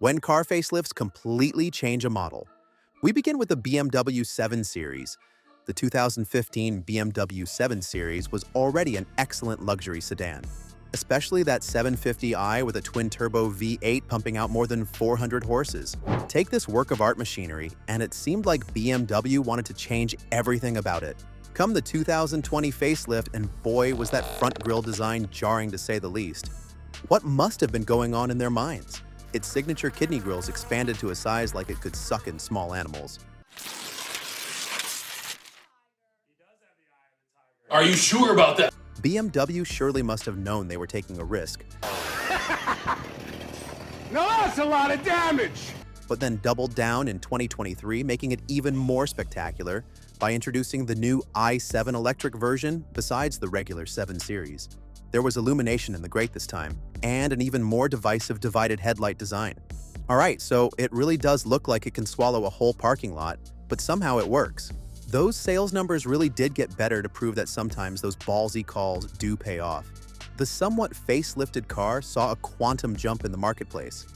When car facelifts completely change a model. We begin with the BMW 7 Series. The 2015 BMW 7 Series was already an excellent luxury sedan, especially that 750i with a twin-turbo V8 pumping out more than 400 horses. Take this work of art machinery, and it seemed like BMW wanted to change everything about it. Come the 2020 facelift, and boy, was that front grille design jarring to say the least. What must have been going on in their minds? Its signature kidney grills expanded to a size like it could suck in small animals. Are you sure about that? BMW surely must have known they were taking a risk. Now that's a lot of damage! But then doubled down in 2023, making it even more spectacular by introducing the new i7 electric version besides the regular 7 Series. There was illumination in the grate this time, and an even more divisive divided headlight design. Alright, so it really does look like it can swallow a whole parking lot, but somehow it works. Those sales numbers really did get better to prove that sometimes those ballsy calls do pay off. The somewhat facelifted car saw a quantum jump in the marketplace.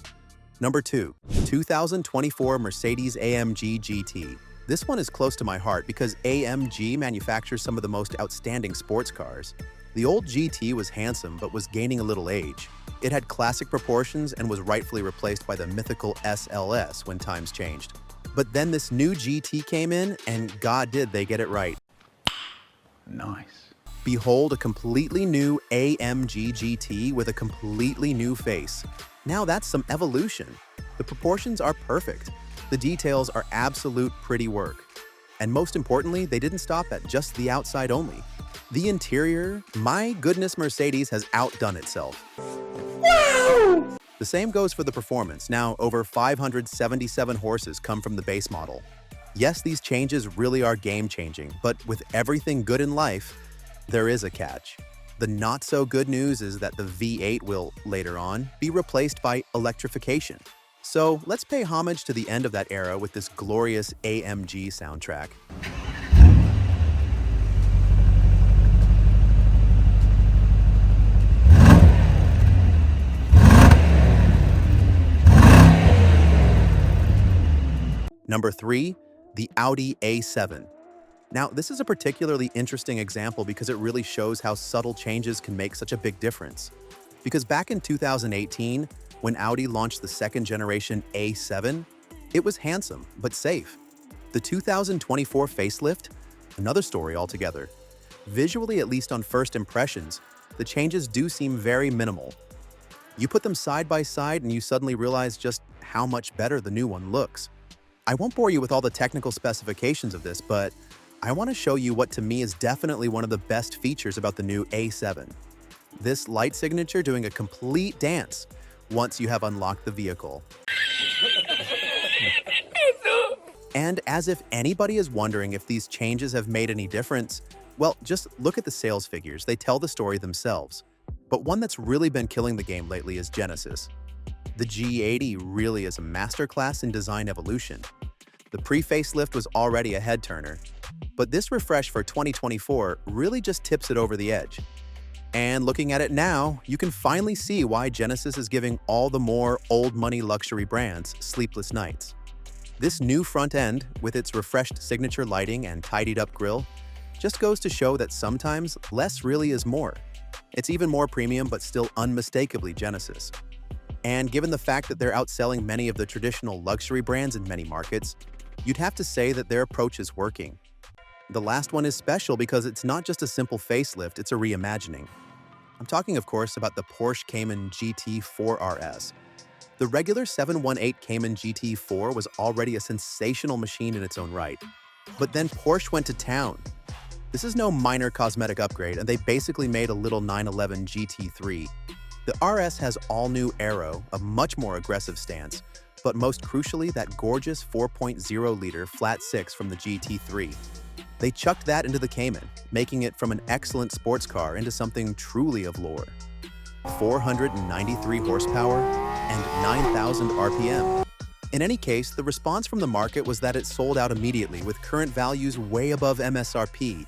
Number 2. 2024 Mercedes AMG GT. This one is close to my heart because AMG manufactures some of the most outstanding sports cars. The old GT was handsome but was gaining a little age. It had classic proportions and was rightfully replaced by the mythical SLS when times changed. But then this new GT came in, and God did they get it right. Nice. Behold a completely new AMG GT with a completely new face. Now that's some evolution. The proportions are perfect. The details are absolute pretty work. And most importantly, they didn't stop at just the outside only. The interior, my goodness, Mercedes has outdone itself. Woo! The same goes for the performance. Now, over 577 horses come from the base model. Yes, these changes really are game-changing, but with everything good in life, there is a catch. The not-so-good news is that the V8 will, later on, be replaced by electrification. So let's pay homage to the end of that era with this glorious AMG soundtrack. Number 3, the Audi A7. Now, this is a particularly interesting example because it really shows how subtle changes can make such a big difference. Because back in 2018, when Audi launched the second-generation A7, it was handsome but safe. The 2024 facelift? Another story altogether. Visually, at least on first impressions, the changes do seem very minimal. You put them side by side and you suddenly realize just how much better the new one looks. I won't bore you with all the technical specifications of this, but I want to show you what to me is definitely one of the best features about the new A7. This light signature doing a complete dance once you have unlocked the vehicle. And as if anybody is wondering if these changes have made any difference, well, just look at the sales figures. They tell the story themselves. But one that's really been killing the game lately is Genesis. The G80 really is a masterclass in design evolution. The pre-facelift was already a head-turner, but this refresh for 2024 really just tips it over the edge. And looking at it now, you can finally see why Genesis is giving all the more old-money luxury brands sleepless nights. This new front end, with its refreshed signature lighting and tidied-up grille, just goes to show that sometimes less really is more. It's even more premium but still unmistakably Genesis. And given the fact that they're outselling many of the traditional luxury brands in many markets, you'd have to say that their approach is working. The last one is special because it's not just a simple facelift, it's a reimagining. I'm talking, of course, about the Porsche Cayman GT4 RS. The regular 718 Cayman GT4 was already a sensational machine in its own right. But then Porsche went to town. This is no minor cosmetic upgrade, and they basically made a little 911 GT3. The RS has all-new aero, a much more aggressive stance, but most crucially, that gorgeous 4.0-liter flat six from the GT3. They chucked that into the Cayman, making it from an excellent sports car into something truly of lore. 493 horsepower and 9,000 RPM. In any case, the response from the market was that it sold out immediately with current values way above MSRP,